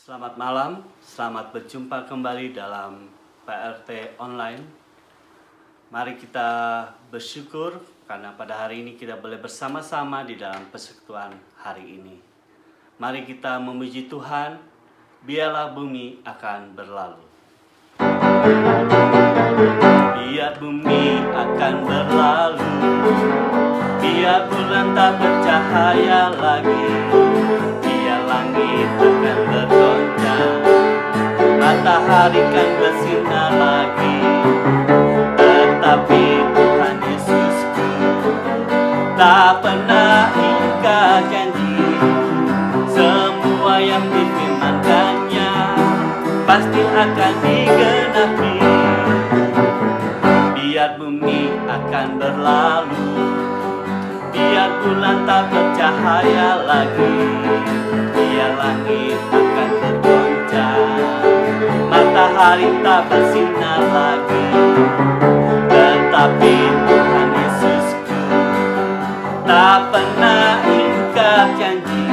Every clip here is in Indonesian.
Selamat malam, selamat berjumpa kembali dalam PRT Online. Mari kita bersyukur karena pada hari ini kita boleh bersama-sama di dalam persekutuan hari ini. Mari kita memuji Tuhan, biarlah bumi akan berlalu. Biar bumi akan berlalu, biar bulan tak bercahaya lagi, biar langit akan bergoncang, matahari kan bersinar lagi. Tetapi Tuhan Yesusku tak pernah ingkar janji, semua yang difirmankannya pasti akan digenapi. Biar bumi akan berlalu, biar bulan tak bercahaya lagi, biar langit akan bergoncang, matahari tak bersinar lagi. Tetapi Tuhan Yesusku tak pernah ingkar janji,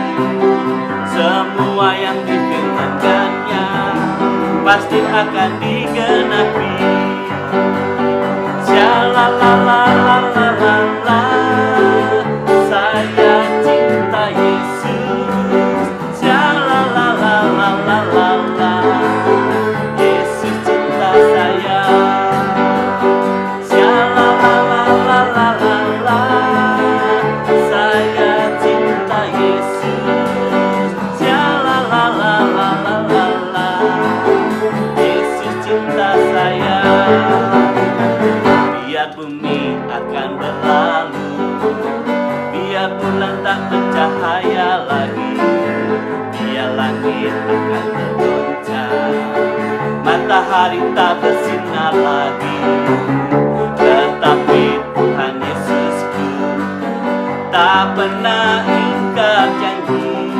semua yang difirmankannya pasti akan digenapi. Shalalalalalalalala, saya cinta Yesus. Shalalalalalalalala, Yesus cinta saya. Shalalalalalalalala, saya cinta Yesus. Shalalalalalalalala, Yesus cinta saya. Biar bumi akan berlalu, biar bulan tak bercahaya lagi, biar langit akan bergoncang, matahari tak bersinar lagi. Tetapi Tuhan Yesusku tak pernah ingkar janji,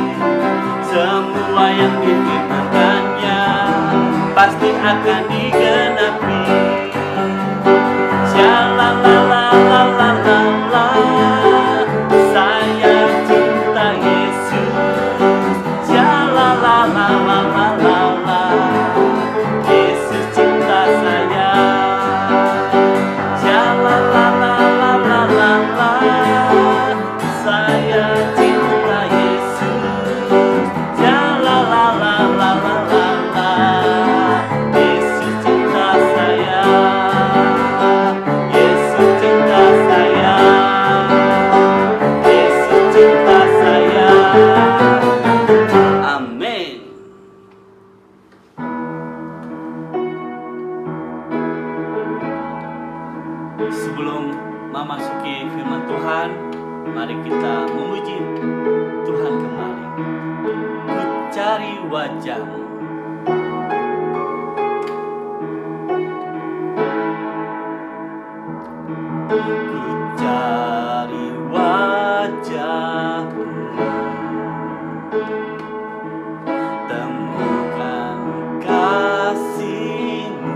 semua yang difirmankannya pasti akan digenapi. Shalalalalalalalala, saya cinta Yesus. Shalalalalalalalala, Yesus cinta saya. Shalalalalalalalala, saya cinta Yesus. Shalalalalalalalala, Yesus cinta saya. Amin. Sebelum memasuki firman Tuhan, mari kita memuji Tuhan kembali. Ku cari wajah-Mu. Ku cari wajah-Mu, temukan kasih-Mu.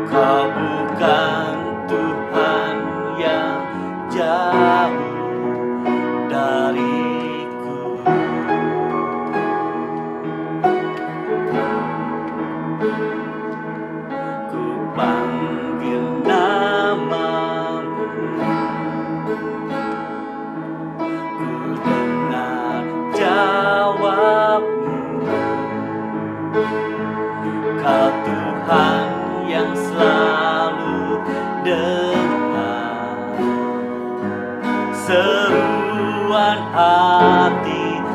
Kau bukan Tuhan yang jauh dariku. Ku panggil nama-Mu, ku dengar jawab-Mu. Kau Tuhan yang selalu dengar seruan hatiku.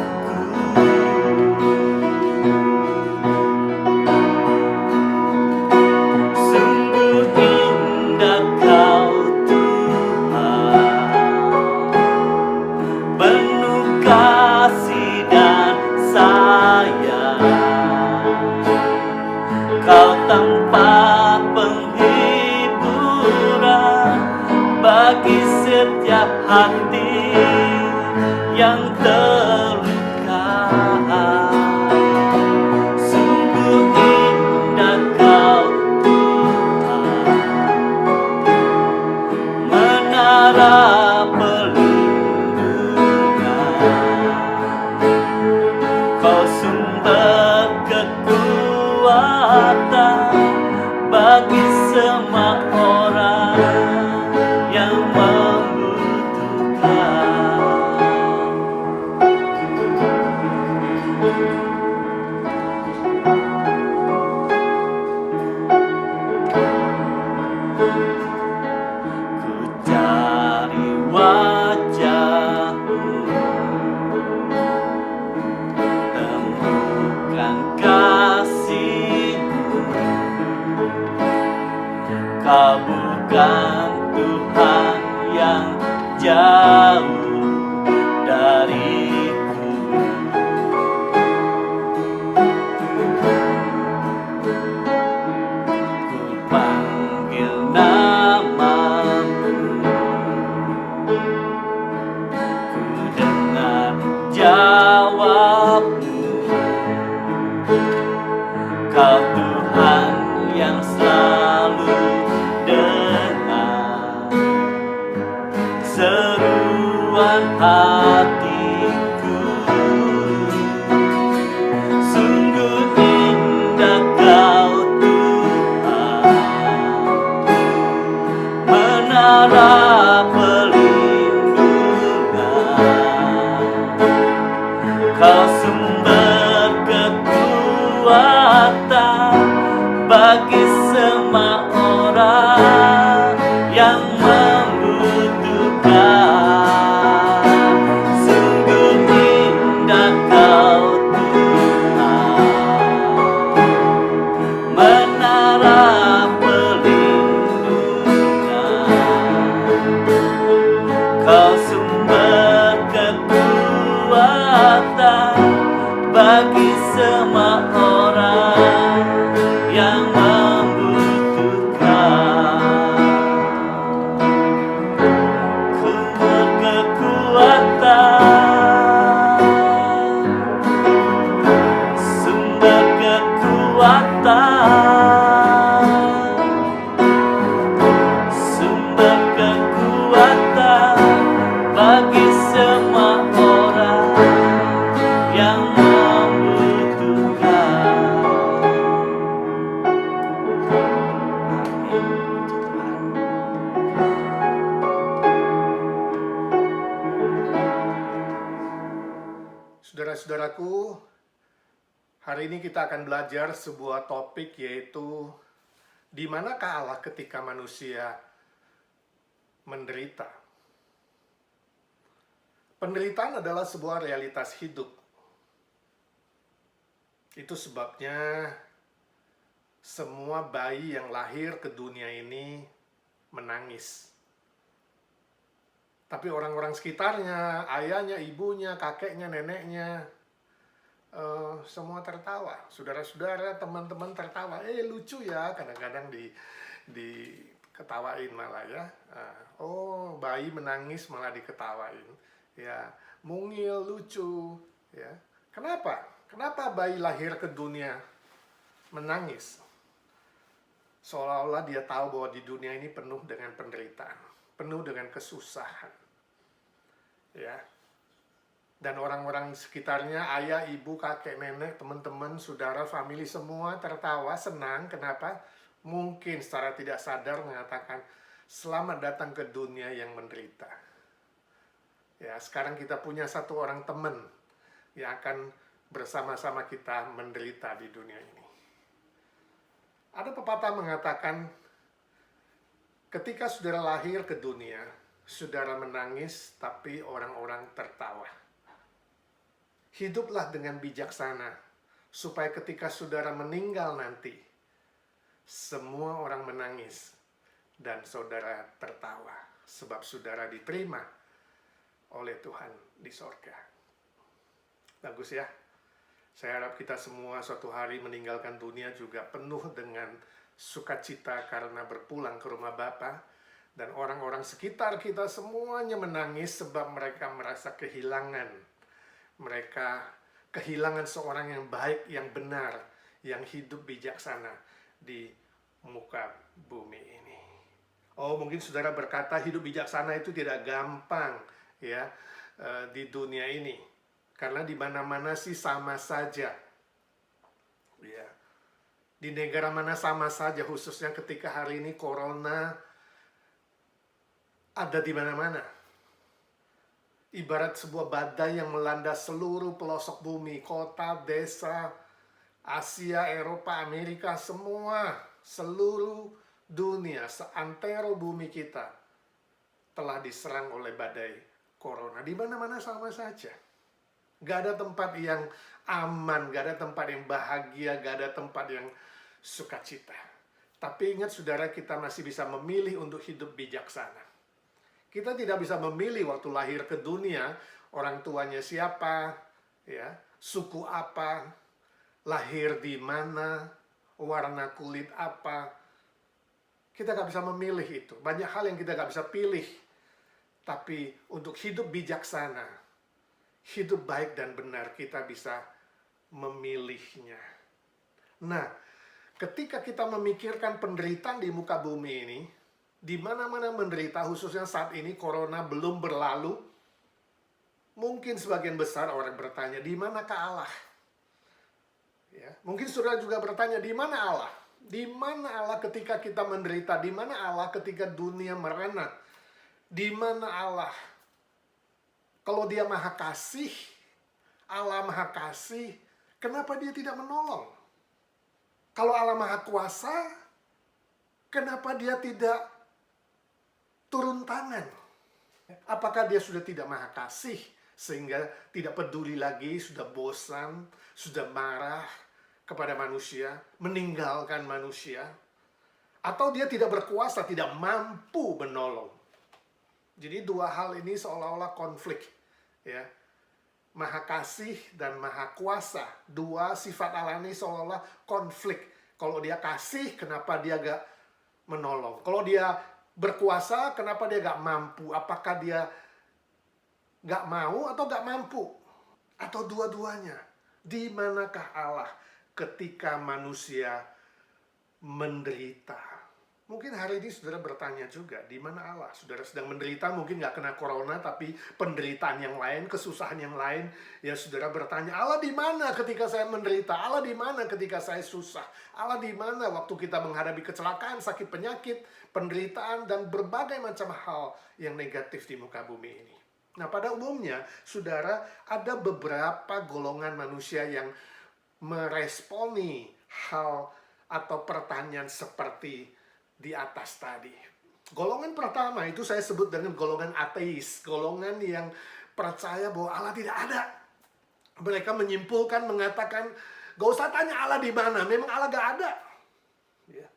Sungguh indah Kau Tuhan, penuh kasih dan sayang. Kau tempat penghiburan Kau Tuhan yang selalu dengar seruan hatiku. Sungguh indah Kau Tuhan, menara pelindungan. Kau sumber kekuatan bagi semua orang yang membutuhkan. Sungguh indah Kau Tuhan, menara pelindungan. Kau sumber kekuatan bagi semua orang yang membutuhkan. Sumber kekuatan, sumber kekuatan, sumber kekuatan bagi semua orang yang membutuhkan. Amin. Saudara-saudaraku, hari ini kita akan belajar sebuah topik, yaitu di manakah Allah ketika manusia menderita. Penderitaan adalah sebuah realitas hidup. Itu sebabnya semua bayi yang lahir ke dunia ini menangis. Tapi orang-orang sekitarnya, ayahnya, ibunya, kakeknya, neneknya, semua tertawa. Saudara-saudara, teman-teman tertawa. Lucu ya, kadang-kadang diketawain malah ya. Oh, bayi menangis malah diketawain. Ya, mungil, lucu. Ya, kenapa? Kenapa bayi lahir ke dunia menangis? Seolah-olah dia tahu bahwa di dunia ini penuh dengan penderitaan, penuh dengan kesusahan. Ya. Dan orang-orang sekitarnya, ayah, ibu, kakek, nenek, teman-teman, saudara, famili semua tertawa, senang. Kenapa? Mungkin secara tidak sadar mengatakan, selamat datang ke dunia yang menderita. Ya, sekarang kita punya satu orang teman yang akan bersama-sama kita menderita di dunia ini. Ada pepatah mengatakan, ketika saudara lahir ke dunia, saudara menangis, tapi orang-orang tertawa. Hiduplah dengan bijaksana, supaya ketika saudara meninggal nanti, semua orang menangis, dan saudara tertawa, sebab saudara diterima oleh Tuhan di sorga. Bagus ya? Saya harap kita semua suatu hari meninggalkan dunia juga penuh dengan sukacita karena berpulang ke rumah Bapa. Dan orang-orang sekitar kita semuanya menangis sebab mereka merasa kehilangan. Mereka kehilangan seorang yang baik, yang benar, yang hidup bijaksana di muka bumi ini. Oh, mungkin saudara berkata hidup bijaksana itu tidak gampang ya di dunia ini. Karena di mana-mana sih sama saja. Ya. Di negara mana sama saja, khususnya ketika hari ini corona ada di mana-mana. Ibarat sebuah badai yang melanda seluruh pelosok bumi, kota, desa, Asia, Eropa, Amerika, semua, seluruh dunia, seantero bumi kita telah diserang oleh badai corona. Di mana-mana sama saja. Gak ada tempat yang aman, gak ada tempat yang bahagia, gak ada tempat yang sukacita. Tapi ingat saudara, kita masih bisa memilih untuk hidup bijaksana. Kita tidak bisa memilih waktu lahir ke dunia, orang tuanya siapa, ya, suku apa, lahir di mana, warna kulit apa. Kita gak bisa memilih itu. Banyak hal yang kita gak bisa pilih. Tapi untuk hidup bijaksana, hidup baik dan benar, kita bisa memilihnya. Nah, ketika kita memikirkan penderitaan di muka bumi ini, di mana-mana menderita, khususnya saat ini corona belum berlalu, mungkin sebagian besar orang bertanya, di manakah Allah? Ya, mungkin saudara juga bertanya, di mana Allah? Di mana Allah ketika kita menderita? Di mana Allah ketika dunia merana? Di mana Allah? Kalau dia maha kasih, Allah maha kasih, kenapa dia tidak menolong? Kalau Allah maha kuasa, kenapa dia tidak turun tangan? Apakah dia sudah tidak maha kasih, sehingga tidak peduli lagi, sudah bosan, sudah marah kepada manusia, meninggalkan manusia? Atau dia tidak berkuasa, tidak mampu menolong? Jadi dua hal ini seolah-olah konflik, ya. Maha kasih dan maha kuasa, dua sifat Allah ini seolah-olah konflik. Kalau dia kasih, kenapa dia gak menolong? Kalau dia berkuasa, kenapa dia gak mampu? Apakah dia gak mau atau gak mampu? Atau dua-duanya? Di manakah Allah ketika manusia menderita? Mungkin hari ini saudara bertanya juga, di mana Allah? Saudara sedang menderita, mungkin nggak kena corona, tapi penderitaan yang lain, kesusahan yang lain. Ya saudara bertanya, Allah di mana ketika saya menderita? Allah di mana ketika saya susah? Allah di mana waktu kita menghadapi kecelakaan, sakit penyakit, penderitaan, dan berbagai macam hal yang negatif di muka bumi ini. Nah, pada umumnya, saudara, ada beberapa golongan manusia yang meresponi hal atau pertanyaan seperti di atas tadi. Golongan pertama itu saya sebut dengan golongan ateis, golongan yang percaya bahwa Allah tidak ada. Mereka menyimpulkan, mengatakan, gak usah tanya Allah di mana, memang Allah gak ada. Ya.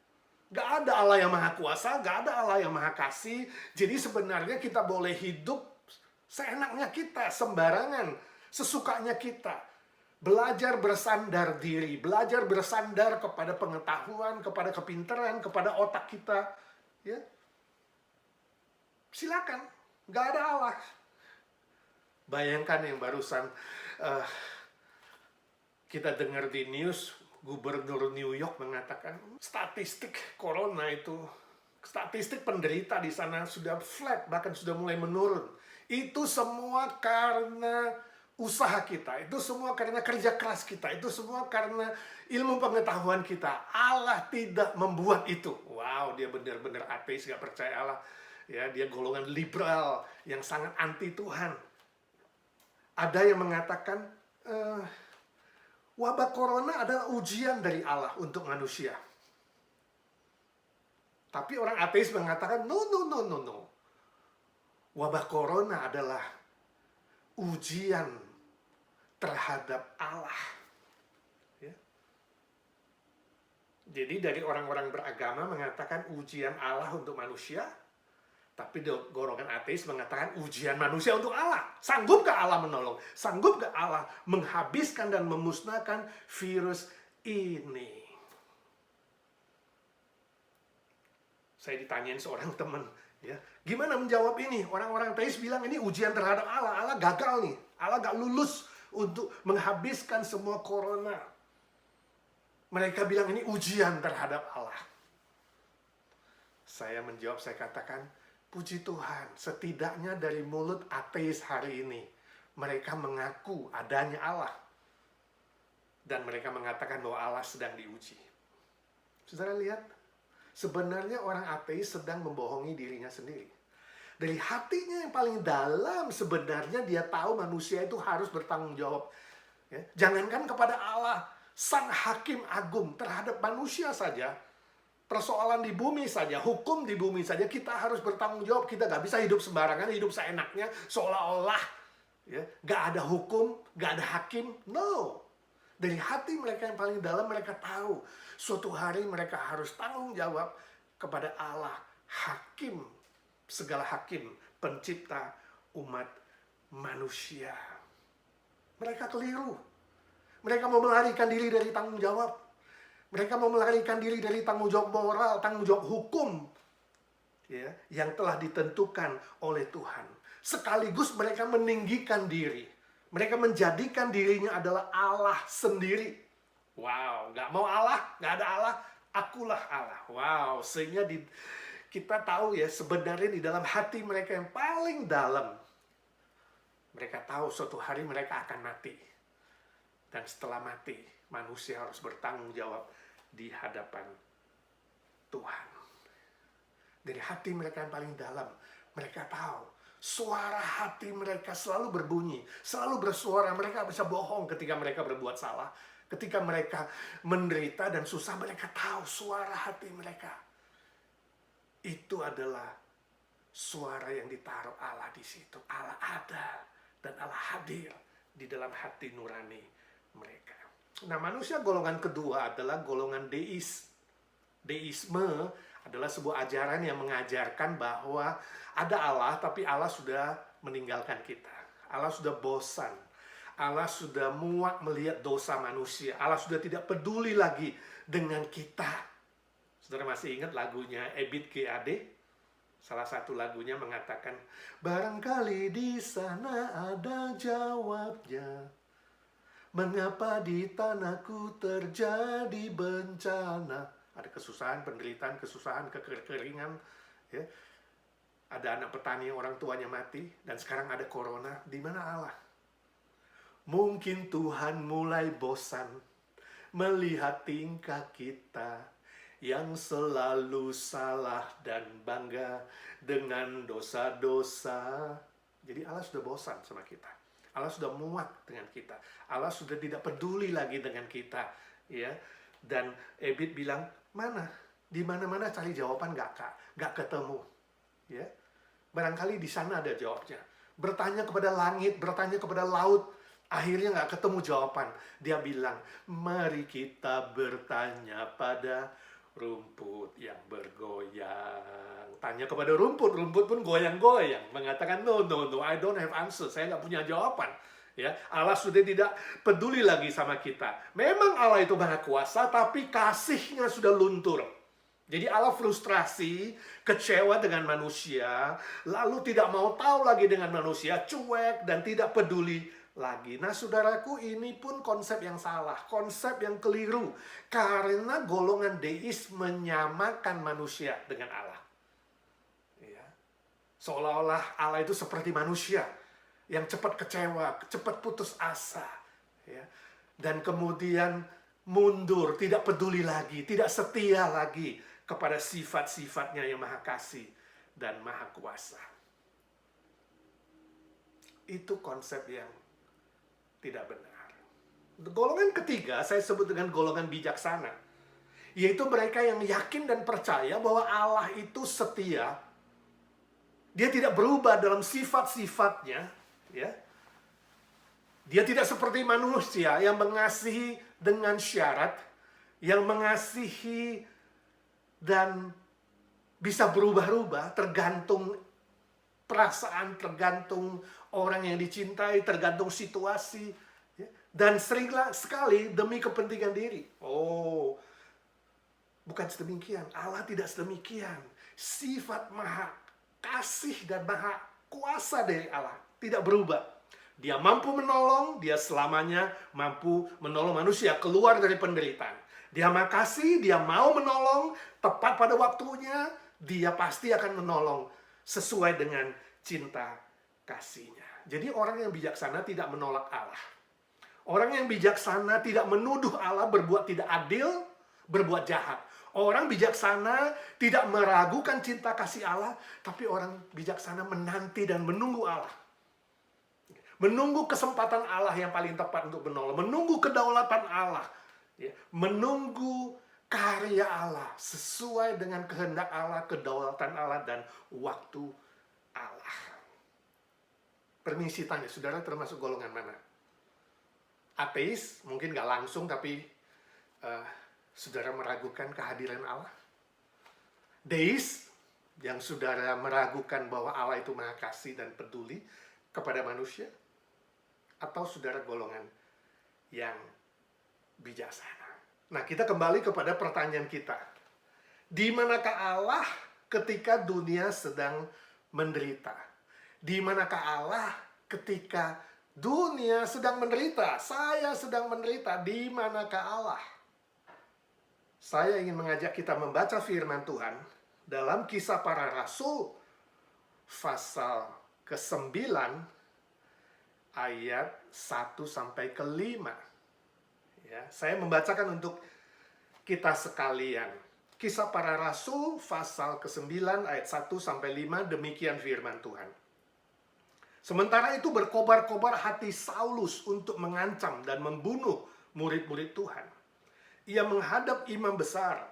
Gak ada Allah yang maha kuasa, gak ada Allah yang maha kasih. Jadi sebenarnya kita boleh hidup seenaknya kita, sembarangan, sesukanya kita. Belajar bersandar diri, belajar bersandar kepada pengetahuan, kepada kepintaran, kepada otak kita. Ya. Silakan, nggak ada Allah. Bayangkan yang barusan kita dengar di news, Gubernur New York mengatakan statistik corona itu, statistik penderita di sana sudah flat, bahkan sudah mulai menurun. Itu semua karena usaha kita, itu semua karena kerja keras kita, itu semua karena ilmu pengetahuan kita. Allah tidak membuat itu. Wow, dia benar-benar ateis, gak percaya Allah. Ya, dia golongan liberal yang sangat anti Tuhan. Ada yang mengatakan wabah corona adalah ujian dari Allah untuk manusia. Tapi orang ateis mengatakan no. Wabah corona adalah ujian terhadap Allah. Ya. Jadi dari orang-orang beragama mengatakan ujian Allah untuk manusia, tapi golongan ateis mengatakan ujian manusia untuk Allah. Sanggupkah Allah menolong? Sanggupkah Allah menghabiskan dan memusnahkan virus ini? Saya ditanyain seorang teman, ya, gimana menjawab ini? Orang-orang ateis bilang ini ujian terhadap Allah. Allah gagal nih. Allah gak lulus untuk menghabiskan semua corona. Mereka bilang ini ujian terhadap Allah. Saya menjawab, saya katakan, puji Tuhan, setidaknya dari mulut ateis hari ini, mereka mengaku adanya Allah. Dan mereka mengatakan bahwa Allah sedang diuji. Saudara lihat, sebenarnya orang ateis sedang membohongi dirinya sendiri. Dari hatinya yang paling dalam sebenarnya dia tahu manusia itu harus bertanggung jawab. Ya, jangankan kepada Allah, Sang Hakim Agung, terhadap manusia saja, persoalan di bumi saja, hukum di bumi saja, kita harus bertanggung jawab. Kita gak bisa hidup sembarangan, hidup seenaknya, seolah-olah ya, gak ada hukum, gak ada hakim. No. Dari hati mereka yang paling dalam, mereka tahu suatu hari mereka harus tanggung jawab kepada Allah, Hakim, segala hakim, pencipta umat manusia. Mereka keliru. Mereka mau melarikan diri dari tanggung jawab. Mereka mau melarikan diri dari tanggung jawab moral, tanggung jawab hukum, ya, yang telah ditentukan oleh Tuhan. Sekaligus mereka meninggikan diri. Mereka menjadikan dirinya adalah Allah sendiri. Wow, nggak mau Allah, nggak ada Allah, akulah Allah. Wow, sehingga kita tahu ya, sebenarnya di dalam hati mereka yang paling dalam, mereka tahu suatu hari mereka akan mati. Dan setelah mati, manusia harus bertanggung jawab di hadapan Tuhan. Dari hati mereka yang paling dalam, mereka tahu suara hati mereka selalu berbunyi, selalu bersuara. Mereka bisa bohong ketika mereka berbuat salah. Ketika mereka menderita dan susah, mereka tahu suara hati mereka. Itu adalah suara yang ditaruh Allah di situ. Allah ada dan Allah hadir di dalam hati nurani mereka. Nah, manusia golongan kedua adalah golongan deis. Deisme adalah sebuah ajaran yang mengajarkan bahwa ada Allah, tapi Allah sudah meninggalkan kita. Allah sudah bosan. Allah sudah muak melihat dosa manusia. Allah sudah tidak peduli lagi dengan kita. Saudara masih ingat lagunya Ebit G. Ade? Salah satu lagunya mengatakan, barangkali di sana ada jawabnya. Mengapa di tanahku terjadi bencana? Ada kesusahan, penderitaan, kesusahan, kekeringan. Ya. Ada anak petani yang orang tuanya mati. Dan sekarang ada corona. Di mana Allah? Mungkin Tuhan mulai bosan melihat tingkah kita yang selalu salah dan bangga dengan dosa-dosa. Jadi Allah sudah bosan sama kita. Allah sudah muak dengan kita. Allah sudah tidak peduli lagi dengan kita. Ya. Dan Ebit bilang, mana? Di mana-mana cari jawaban nggak ketemu. Ya. Barangkali di sana ada jawabnya. Bertanya kepada langit, bertanya kepada laut, akhirnya nggak ketemu jawaban. Dia bilang, mari kita bertanya pada rumput yang bergoyang. Tanya kepada rumput, rumput pun goyang-goyang. Mengatakan, no, I don't have answer. Saya nggak punya jawaban. Ya, Allah sudah tidak peduli lagi sama kita. Memang Allah itu Maha Kuasa, tapi kasihnya sudah luntur. Jadi Allah frustrasi, kecewa dengan manusia, lalu tidak mau tahu lagi dengan manusia, cuek dan tidak peduli lagi. Nah, saudaraku, ini pun konsep yang salah, konsep yang keliru. Karena golongan deis menyamakan manusia dengan Allah. Ya. Seolah-olah Allah itu seperti manusia yang cepat kecewa, cepat putus asa, ya. Dan kemudian mundur, tidak peduli lagi, tidak setia lagi kepada sifat-sifatnya yang maha kasih dan maha kuasa. Itu konsep yang tidak benar. Golongan ketiga saya sebut dengan golongan bijaksana, yaitu mereka yang yakin dan percaya bahwa Allah itu setia. Dia tidak berubah dalam sifat-sifatnya. Ya. Dia tidak seperti manusia yang mengasihi dengan syarat, yang mengasihi dan bisa berubah-ubah tergantung perasaan, tergantung orang yang dicintai, tergantung situasi, ya. Dan sering sekali demi kepentingan diri. Oh, bukan sedemikian. Allah tidak sedemikian. Sifat maha kasih dan maha kuasa dari Allah tidak berubah. Dia mampu menolong, dia selamanya mampu menolong manusia keluar dari penderitaan. Dia maha kasih, dia mau menolong tepat pada waktunya, dia pasti akan menolong sesuai dengan cinta kasihnya. Jadi orang yang bijaksana tidak menolak Allah. Orang yang bijaksana tidak menuduh Allah berbuat tidak adil, berbuat jahat. Orang bijaksana tidak meragukan cinta kasih Allah, tapi orang bijaksana menanti dan menunggu Allah. Menunggu kesempatan Allah yang paling tepat untuk menolong. Menunggu kedaulatan Allah. Ya. Menunggu karya Allah. Sesuai dengan kehendak Allah, kedaulatan Allah, dan waktu Allah. Permisi tanya, saudara termasuk golongan mana? Ateis, mungkin nggak langsung, tapi saudara meragukan kehadiran Allah. Deis, yang saudara meragukan bahwa Allah itu maha kasih dan peduli kepada manusia. Atau saudara golongan yang bijaksana. Nah, kita kembali kepada pertanyaan kita. Di manakah Allah ketika dunia sedang menderita? Di manakah Allah ketika Dunia sedang menderita, saya sedang menderita. Di manakah Allah? Saya ingin mengajak kita membaca firman Tuhan dalam Kisah Para Rasul pasal ke-9 ayat 1 sampai ke-5. Ya, saya membacakan untuk kita sekalian. Kisah Para Rasul pasal ke-9 ayat 1 sampai 5, demikian firman Tuhan. Sementara itu berkobar-kobar hati Saulus untuk mengancam dan membunuh murid-murid Tuhan. Ia menghadap imam besar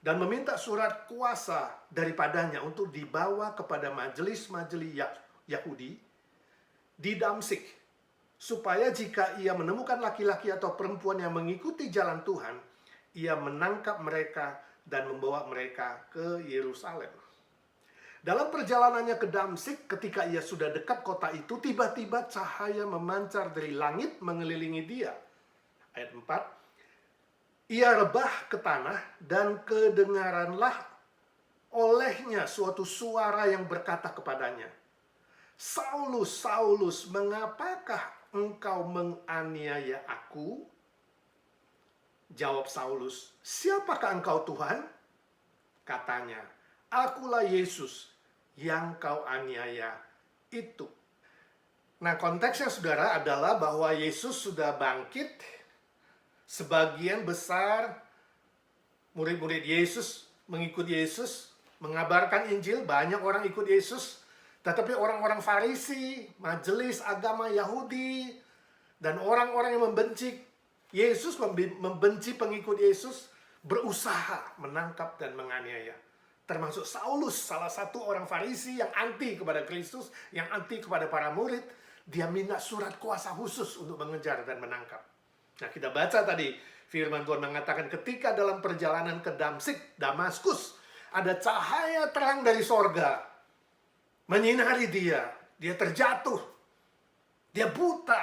dan meminta surat kuasa daripadanya untuk dibawa kepada majelis-majelis Yahudi di Damsyik, supaya jika ia menemukan laki-laki atau perempuan yang mengikuti jalan Tuhan, ia menangkap mereka dan membawa mereka ke Yerusalem. Dalam perjalanannya ke Damsyik, ketika ia sudah dekat kota itu, tiba-tiba cahaya memancar dari langit mengelilingi dia. Ayat 4, ia rebah ke tanah dan kedengaranlah olehnya suatu suara yang berkata kepadanya, Saulus, Saulus, mengapakah engkau menganiaya aku? Jawab Saulus, siapakah engkau Tuhan? Katanya, akulah Yesus yang kau aniaya itu. Nah, konteksnya saudara adalah bahwa Yesus sudah bangkit. Sebagian besar murid-murid Yesus mengikut Yesus, mengabarkan Injil, banyak orang ikut Yesus. Tetapi orang-orang Farisi, majelis agama Yahudi, dan orang-orang yang membenci Yesus, membenci pengikut Yesus, berusaha menangkap dan menganiaya. Termasuk Saulus, salah satu orang Farisi yang anti kepada Kristus, yang anti kepada para murid. Dia minta surat kuasa khusus untuk mengejar dan menangkap. Nah, kita baca tadi, firman Tuhan mengatakan ketika dalam perjalanan ke Damsyik, Damaskus, ada cahaya terang dari sorga menyinari dia. Dia terjatuh, dia buta,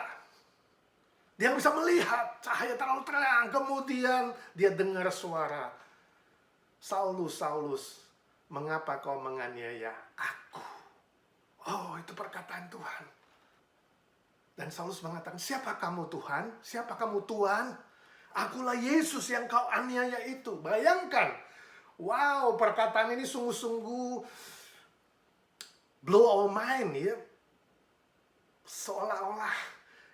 dia bisa melihat cahaya terlalu terang. Kemudian dia dengar suara, Saulus, Saulus, mengapa kau menganiaya aku? Oh, itu perkataan Tuhan. Dan Saulus mengatakan, siapa kamu Tuhan? Siapa kamu Tuhan? Akulah Yesus yang kau aniaya itu. Bayangkan. Wow, perkataan ini sungguh-sungguh blow our mind, ya. Seolah-olah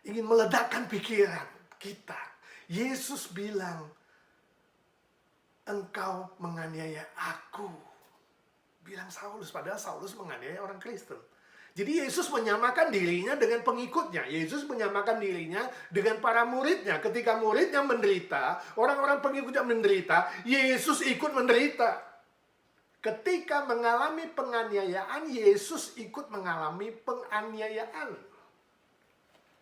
ingin meledakkan pikiran kita. Yesus bilang, engkau menganiaya aku. Bilang Saulus, padahal Saulus menganiaya orang Kristen. Jadi Yesus menyamakan dirinya dengan pengikutnya. Yesus menyamakan dirinya dengan para muridnya. Ketika muridnya menderita, orang-orang pengikutnya menderita, Yesus ikut menderita. Ketika mengalami penganiayaan, Yesus ikut mengalami penganiayaan.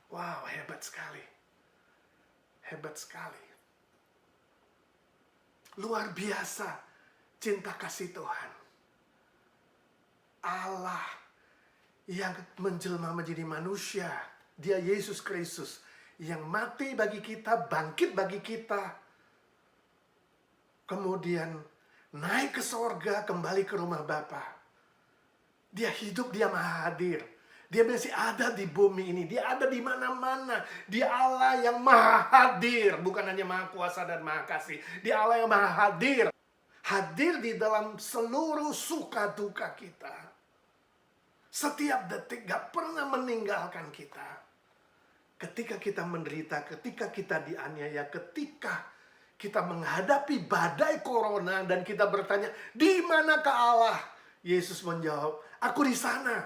Wow, hebat sekali. Hebat sekali. Luar biasa cinta kasih Tuhan. Allah yang menjelma menjadi manusia, dia Yesus Kristus, yang mati bagi kita, bangkit bagi kita, kemudian naik ke sorga, kembali ke rumah Bapa. Dia hidup, dia maha hadir. Dia masih ada di bumi ini, dia ada di mana-mana. Dia Allah yang maha hadir, bukan hanya maha kuasa dan maha kasih. Dia Allah yang maha hadir. Hadir di dalam seluruh suka duka kita. Setiap detik gak pernah meninggalkan kita. Ketika kita menderita, ketika kita dianiaya, ketika kita menghadapi badai corona dan kita bertanya, di manakah Allah? Yesus menjawab, aku di sana.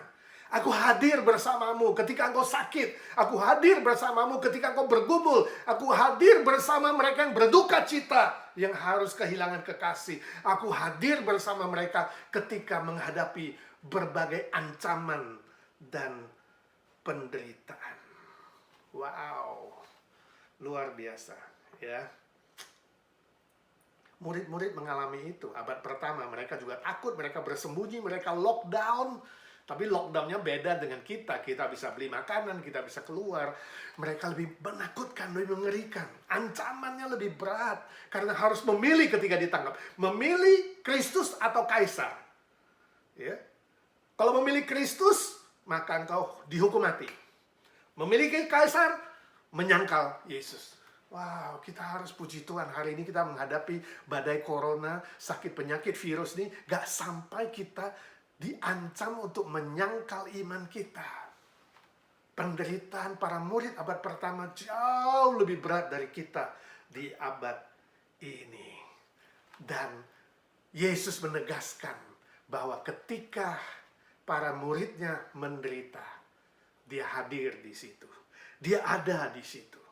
Aku hadir bersamamu ketika engkau sakit. Aku hadir bersamamu ketika engkau bergumul. Aku hadir bersama mereka yang berduka cita, yang harus kehilangan kekasih. Aku hadir bersama mereka ketika menghadapi berbagai ancaman dan penderitaan. Wow, luar biasa, ya. Murid-murid mengalami itu. Abad pertama mereka juga takut, mereka bersembunyi, mereka lockdown. Tapi lockdownnya beda dengan kita. Kita bisa beli makanan, kita bisa keluar. Mereka lebih menakutkan, lebih mengerikan. Ancamannya lebih berat. Karena harus memilih ketika ditangkap. Memilih Kristus atau Kaisar. Ya. Kalau memilih Kristus, maka engkau dihukum mati. memiliki kaisar, menyangkal Yesus. Wow, kita harus puji Tuhan. Hari ini kita menghadapi badai corona, sakit penyakit virus ini, gak sampai kita diancam untuk menyangkal iman kita. Penderitaan para murid abad pertama jauh lebih berat dari kita di abad ini. Dan Yesus menegaskan bahwa ketika para muridnya menderita, dia hadir di situ. Dia ada di situ.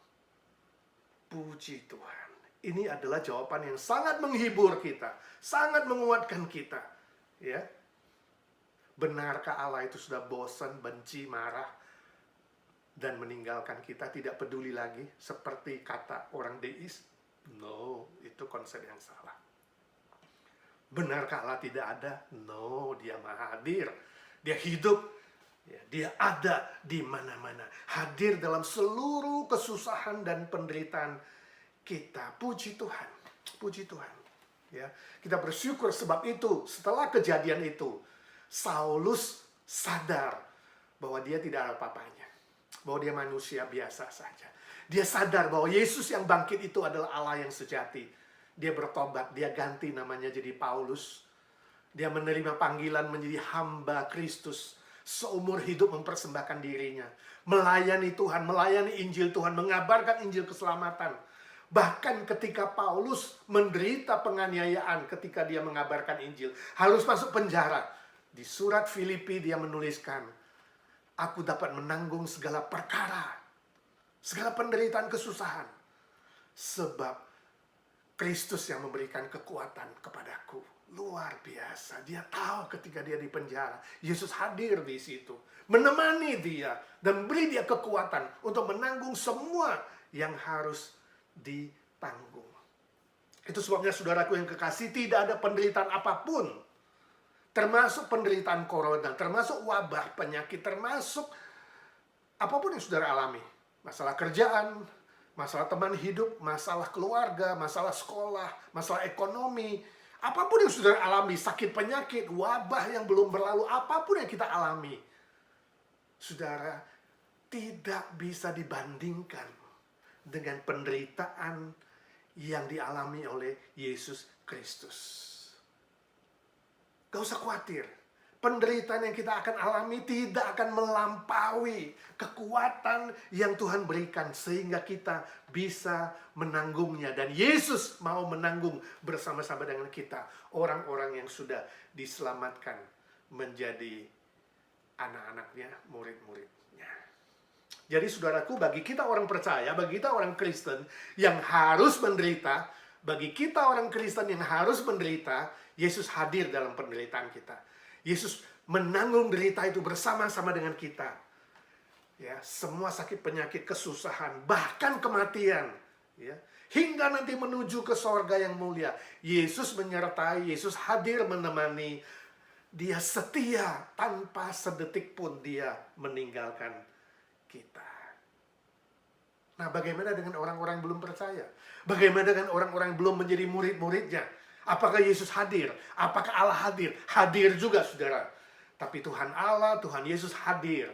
Puji Tuhan. Ini adalah jawaban yang sangat menghibur kita, sangat menguatkan kita. Ya. Benarkah Allah itu sudah bosan, benci, marah, dan meninggalkan kita, tidak peduli lagi seperti kata orang deis? No, itu konsep yang salah. Benarkah Allah tidak ada? No, dia maha hadir. Dia hidup. Ya, dia ada di mana-mana. Hadir dalam seluruh kesusahan dan penderitaan kita. Puji Tuhan. Puji Tuhan. Ya, kita bersyukur sebab itu. Setelah kejadian itu, Saulus sadar bahwa dia tidak ada apa-apanya. Bahwa dia manusia biasa saja. Dia sadar bahwa Yesus yang bangkit itu adalah Allah yang sejati. Dia bertobat, dia ganti namanya jadi Paulus. Dia menerima panggilan menjadi hamba Kristus. Seumur hidup mempersembahkan dirinya. Melayani Tuhan, melayani Injil Tuhan, mengabarkan Injil keselamatan. Bahkan ketika Paulus menderita penganiayaan ketika dia mengabarkan Injil. Harus masuk penjara. Di surat Filipi dia menuliskan, aku dapat menanggung segala perkara. Segala penderitaan kesusahan. Sebab Kristus yang memberikan kekuatan kepadaku. Luar biasa. Dia tahu ketika dia di penjara, Yesus hadir di situ, menemani dia dan beri dia kekuatan untuk menanggung semua yang harus ditanggung. Itu sebabnya saudaraku yang kekasih, tidak ada penderitaan apapun, termasuk penderitaan corona, termasuk wabah penyakit, termasuk apapun yang saudara alami. Masalah kerjaan, masalah teman hidup, masalah keluarga, masalah sekolah, masalah ekonomi. Apapun yang saudara alami, sakit penyakit, wabah yang belum berlalu, apapun yang kita alami, saudara, tidak bisa dibandingkan dengan penderitaan yang dialami oleh Yesus Kristus. Gak usah khawatir. Penderitaan yang kita akan alami tidak akan melampaui kekuatan yang Tuhan berikan sehingga kita bisa menanggungnya. Dan Yesus mau menanggung bersama-sama dengan kita orang-orang yang sudah diselamatkan menjadi anak-anaknya, murid-muridnya. Jadi saudaraku, bagi kita orang percaya, bagi kita orang Kristen yang harus menderita, bagi kita orang Kristen yang harus menderita, Yesus hadir dalam penderitaan kita. Yesus menanggung derita itu bersama-sama dengan kita. Ya, semua sakit penyakit, kesusahan, bahkan kematian, ya, hingga nanti menuju ke sorga yang mulia. Yesus menyertai, Yesus hadir menemani. Dia setia tanpa sedetik pun dia meninggalkan kita. Nah, bagaimana dengan orang-orang belum percaya? Bagaimana dengan orang-orang belum menjadi murid-muridnya? Apakah Yesus hadir? Apakah Allah hadir? Hadir juga, saudara. Tapi Tuhan Allah, Tuhan Yesus hadir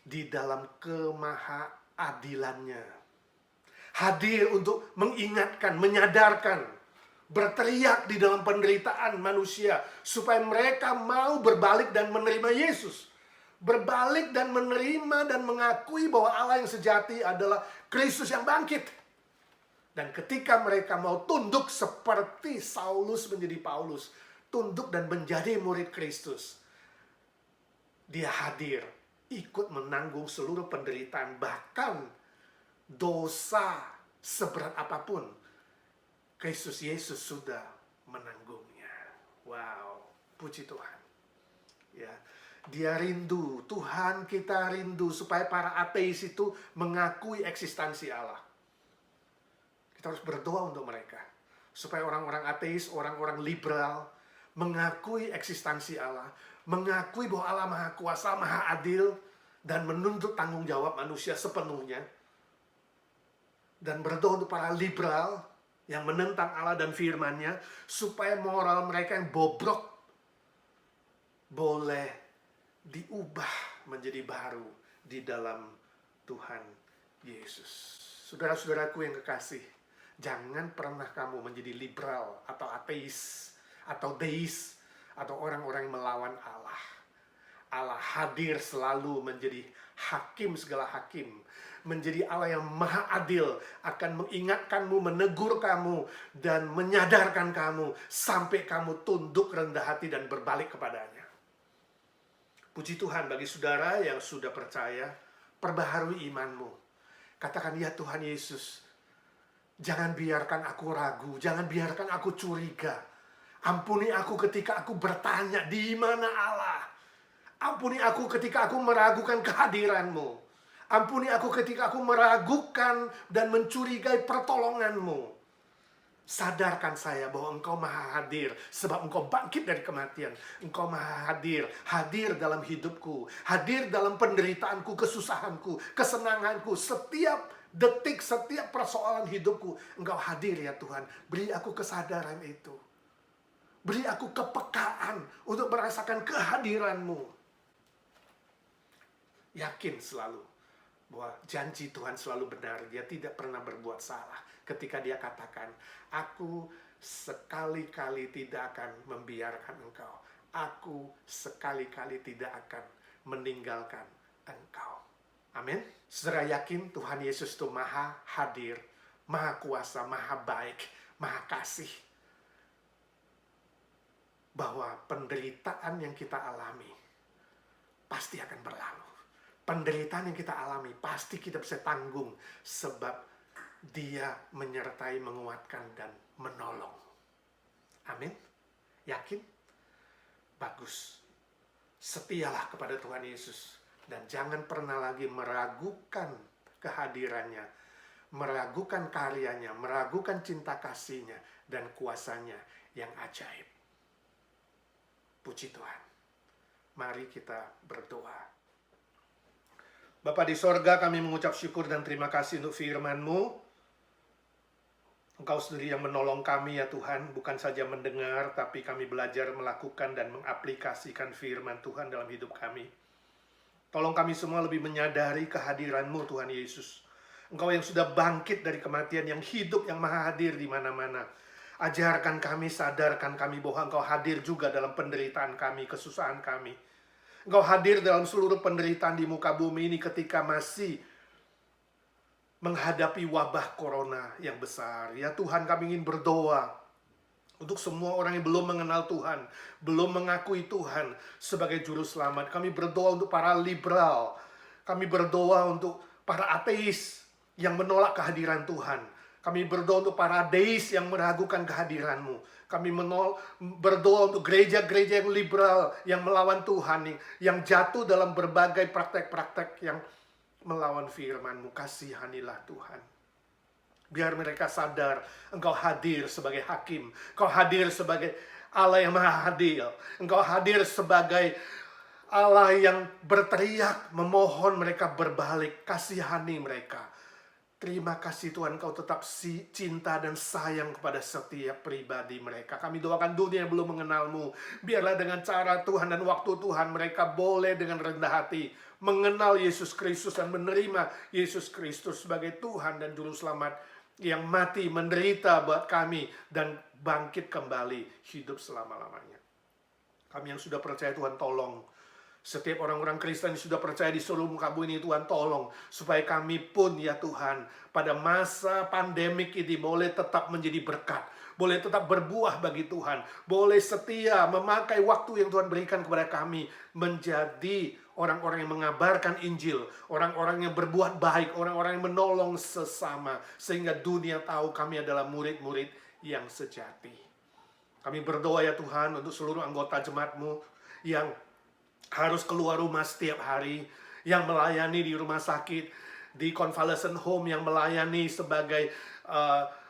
di dalam kemahaadilannya. Hadir untuk mengingatkan, menyadarkan, berteriak di dalam penderitaan manusia supaya mereka mau berbalik dan menerima Yesus. Berbalik dan menerima dan mengakui bahwa Allah yang sejati adalah Kristus yang bangkit. Dan ketika mereka mau tunduk seperti Saulus menjadi Paulus, tunduk dan menjadi murid Kristus, dia hadir, ikut menanggung seluruh penderitaan, bahkan dosa seberat apapun, Kristus Yesus sudah menanggungnya. Wow, puji Tuhan. Ya, dia rindu, Tuhan kita rindu supaya para ateis itu mengakui eksistensi Allah. Kita harus berdoa untuk mereka. Supaya orang-orang ateis, orang-orang liberal mengakui eksistensi Allah. Mengakui bahwa Allah Maha Kuasa, Maha Adil. Dan menuntut tanggung jawab manusia sepenuhnya. Dan berdoa untuk para liberal yang menentang Allah dan firman-Nya. Supaya moral mereka yang bobrok boleh diubah menjadi baru. di dalam Tuhan Yesus. Saudara-saudaraku yang kekasih, jangan pernah kamu menjadi liberal atau ateis atau deis atau orang-orang yang melawan Allah. Allah hadir selalu menjadi hakim segala hakim, menjadi Allah yang maha adil, akan mengingatkanmu, menegur kamu, dan menyadarkan kamu sampai kamu tunduk rendah hati dan berbalik kepadanya. Puji Tuhan bagi saudara yang sudah percaya, perbaharui imanmu. Katakan, ya Tuhan Yesus, jangan biarkan aku ragu, jangan biarkan aku curiga. Ampuni aku ketika aku bertanya, di mana Allah? Ampuni aku ketika aku meragukan kehadiran-Mu. Ampuni aku ketika aku meragukan dan mencurigai pertolongan-Mu. Sadarkan saya bahwa Engkau maha hadir, sebab Engkau bangkit dari kematian. Engkau maha hadir, hadir dalam hidupku, hadir dalam penderitaanku, kesusahanku, kesenanganku, setiap detik, setiap persoalan hidupku. Engkau hadir ya Tuhan. Beri aku kesadaran itu. Beri aku kepekaan untuk merasakan kehadiran-Mu. Yakin selalu bahwa janji Tuhan selalu benar. Dia tidak pernah berbuat salah ketika dia katakan, aku sekali-kali tidak akan membiarkan engkau. Aku sekali-kali tidak akan meninggalkan engkau. Amin. Saudara yakin Tuhan Yesus itu maha hadir, maha kuasa, maha baik, maha kasih. Bahwa penderitaan yang kita alami pasti akan berlalu. Penderitaan yang kita alami pasti kita bisa tanggung, sebab Dia menyertai, menguatkan, dan menolong. Amin. Yakin? Bagus. Setialah kepada Tuhan Yesus. Dan jangan pernah lagi meragukan kehadirannya, meragukan karyanya, meragukan cinta kasihnya, dan kuasanya yang ajaib. Puji Tuhan. Mari kita berdoa. Bapa di sorga, kami mengucap syukur dan terima kasih untuk firman-Mu. Engkau sendiri yang menolong kami ya Tuhan, bukan saja mendengar, tapi kami belajar melakukan dan mengaplikasikan firman Tuhan dalam hidup kami. Tolong kami semua lebih menyadari kehadiran-Mu Tuhan Yesus. Engkau yang sudah bangkit dari kematian, yang hidup, yang maha hadir di mana-mana. Ajarkan kami, sadarkan kami bahwa Engkau hadir juga dalam penderitaan kami, kesusahan kami. Engkau hadir dalam seluruh penderitaan di muka bumi ini ketika masih menghadapi wabah corona yang besar. Ya Tuhan, kami ingin berdoa untuk semua orang yang belum mengenal Tuhan, belum mengakui Tuhan sebagai juru selamat. Kami berdoa untuk para liberal. Kami berdoa untuk para ateis yang menolak kehadiran Tuhan. Kami berdoa untuk para deis yang meragukan kehadiran-Mu. Kami berdoa untuk gereja-gereja yang liberal, yang melawan Tuhan, yang jatuh dalam berbagai praktek-praktek yang melawan firman-Mu. Kasihanilah Tuhan. Biar mereka sadar Engkau hadir sebagai hakim. Engkau hadir sebagai Allah yang maha adil. Engkau hadir sebagai Allah yang berteriak, memohon mereka berbalik. Kasihani mereka. Terima kasih Tuhan, Engkau tetap cinta dan sayang kepada setiap pribadi mereka. Kami doakan dunia yang belum mengenal-Mu. Biarlah dengan cara Tuhan dan waktu Tuhan, mereka boleh dengan rendah hati mengenal Yesus Kristus dan menerima Yesus Kristus sebagai Tuhan dan Juru Selamat yang mati, menderita buat kami, dan bangkit kembali hidup selama-lamanya. Kami yang sudah percaya Tuhan, tolong. Setiap orang-orang Kristen yang sudah percaya di seluruh muka bumi ini, Tuhan tolong. Supaya kami pun ya Tuhan, pada masa pandemik ini boleh tetap menjadi berkat. Boleh tetap berbuah bagi Tuhan. Boleh setia memakai waktu yang Tuhan berikan kepada kami. Menjadi orang-orang yang mengabarkan Injil. Orang-orang yang berbuat baik. Orang-orang yang menolong sesama. Sehingga dunia tahu kami adalah murid-murid yang sejati. Kami berdoa ya Tuhan untuk seluruh anggota jemaat-Mu yang harus keluar rumah setiap hari, yang melayani di rumah sakit, di convalescent home, yang melayani sebagai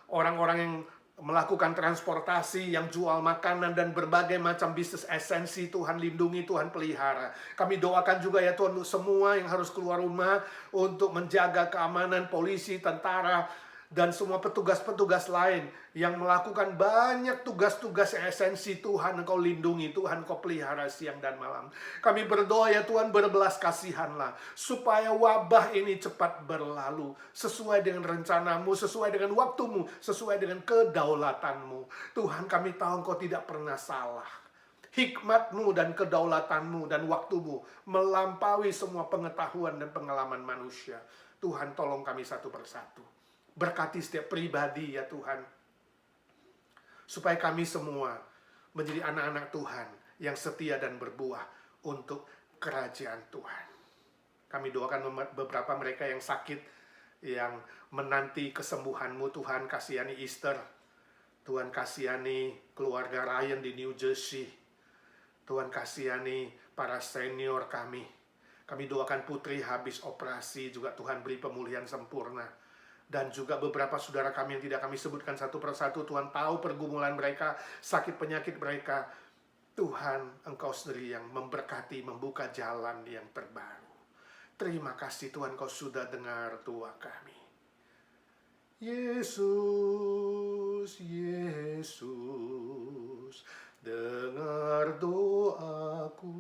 orang-orang yang melakukan transportasi, yang jual makanan dan berbagai macam bisnis esensi. Tuhan lindungi, Tuhan pelihara. Kami doakan juga ya Tuhan untuk semua yang harus keluar rumah untuk menjaga keamanan polisi, tentara, dan semua petugas-petugas lain yang melakukan banyak tugas-tugas esensi. Tuhan, Engkau lindungi, Tuhan Engkau pelihara siang dan malam. Kami berdoa ya Tuhan, berbelas kasihanlah supaya wabah ini cepat berlalu sesuai dengan rencanamu, sesuai dengan waktumu, sesuai dengan kedaulatanmu. Tuhan, kami tahu Engkau tidak pernah salah. Hikmatmu dan kedaulatanmu dan waktumu melampaui semua pengetahuan dan pengalaman manusia. Tuhan, tolong kami satu persatu. Berkati setiap pribadi ya Tuhan, supaya kami semua menjadi anak-anak Tuhan yang setia dan berbuah untuk kerajaan Tuhan. Kami doakan beberapa mereka yang sakit, yang menanti kesembuhan-Mu. Tuhan, kasihani Easter. Tuhan, kasihani keluarga Ryan di New Jersey. Tuhan, kasihani para senior kami. Kami doakan Putri habis operasi juga, Tuhan beri pemulihan sempurna. Dan juga beberapa saudara kami yang tidak kami sebutkan satu persatu, Tuhan tahu pergumulan mereka, sakit penyakit mereka. Tuhan, Engkau sendiri yang memberkati, membuka jalan yang terbaru. Terima kasih Tuhan, Kau sudah dengar doa kami. Yesus, Yesus, dengar doaku.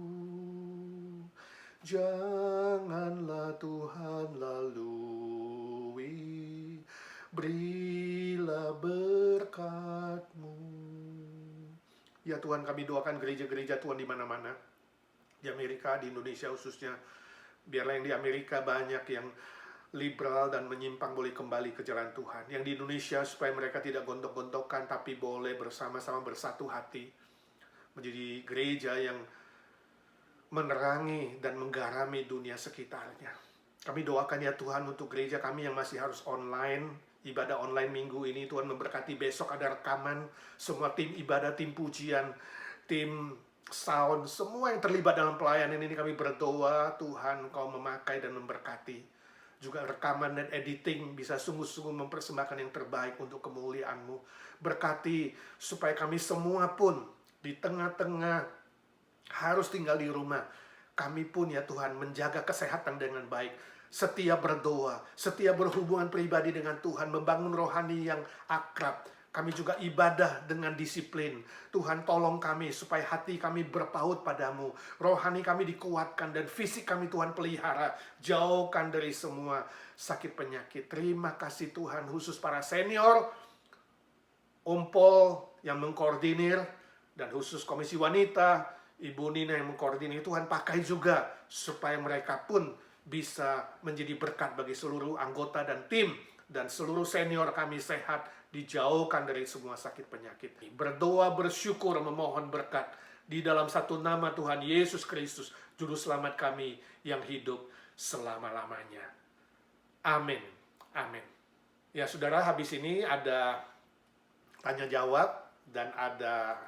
Janganlah Tuhan lalui, berilah berkat-Mu. Ya Tuhan, kami doakan gereja-gereja Tuhan di mana-mana. Di Amerika, di Indonesia khususnya. Biarlah yang di Amerika banyak yang liberal dan menyimpang boleh kembali ke jalan Tuhan. Yang di Indonesia supaya mereka tidak gontok-gontokan, tapi boleh bersama-sama bersatu hati. Menjadi gereja yang menerangi dan menggarami dunia sekitarnya. Kami doakan ya Tuhan untuk gereja kami yang masih harus online, ibadah online minggu ini. Tuhan memberkati, besok ada rekaman, semua tim ibadah, tim pujian, tim sound, semua yang terlibat dalam pelayanan ini kami berdoa, Tuhan Kau memakai dan memberkati. Juga rekaman dan editing bisa sungguh-sungguh mempersembahkan yang terbaik untuk kemuliaan-Mu. Berkati supaya kami semua pun di tengah-tengah harus tinggal di rumah, kami pun ya Tuhan menjaga kesehatan dengan baik, setia berdoa, setia berhubungan pribadi dengan Tuhan, membangun rohani yang akrab. Kami juga ibadah dengan disiplin. Tuhan tolong kami supaya hati kami berpaut padamu, rohani kami dikuatkan, dan fisik kami Tuhan pelihara, jauhkan dari semua sakit penyakit. Terima kasih Tuhan, khusus para senior, Umpol yang mengkoordinir, dan khusus komisi wanita, Ibu Nina yang mengkoordinir. Tuhan pakai juga supaya mereka pun bisa menjadi berkat bagi seluruh anggota dan tim, dan seluruh senior kami sehat, dijauhkan dari semua sakit penyakit. Berdoa, bersyukur, memohon berkat di dalam satu nama Tuhan Yesus Kristus, Juru Selamat kami yang hidup selama-lamanya. Amin. Amin. Ya saudara, habis ini ada tanya jawab dan ada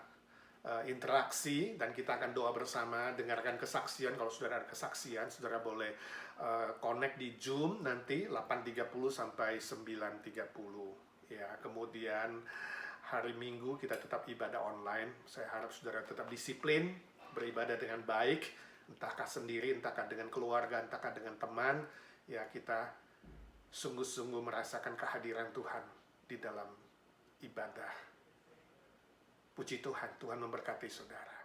interaksi, dan kita akan doa bersama, dengarkan kesaksian. Kalau saudara ada kesaksian, saudara boleh connect di Zoom nanti 8.30 sampai 9.30 ya. Kemudian hari Minggu kita tetap ibadah online. Saya harap saudara tetap disiplin beribadah dengan baik, entahkah sendiri, entahkah dengan keluarga, entahkah dengan teman. Ya, kita sungguh-sungguh merasakan kehadiran Tuhan di dalam ibadah. Puji Tuhan, Tuhan memberkati saudara.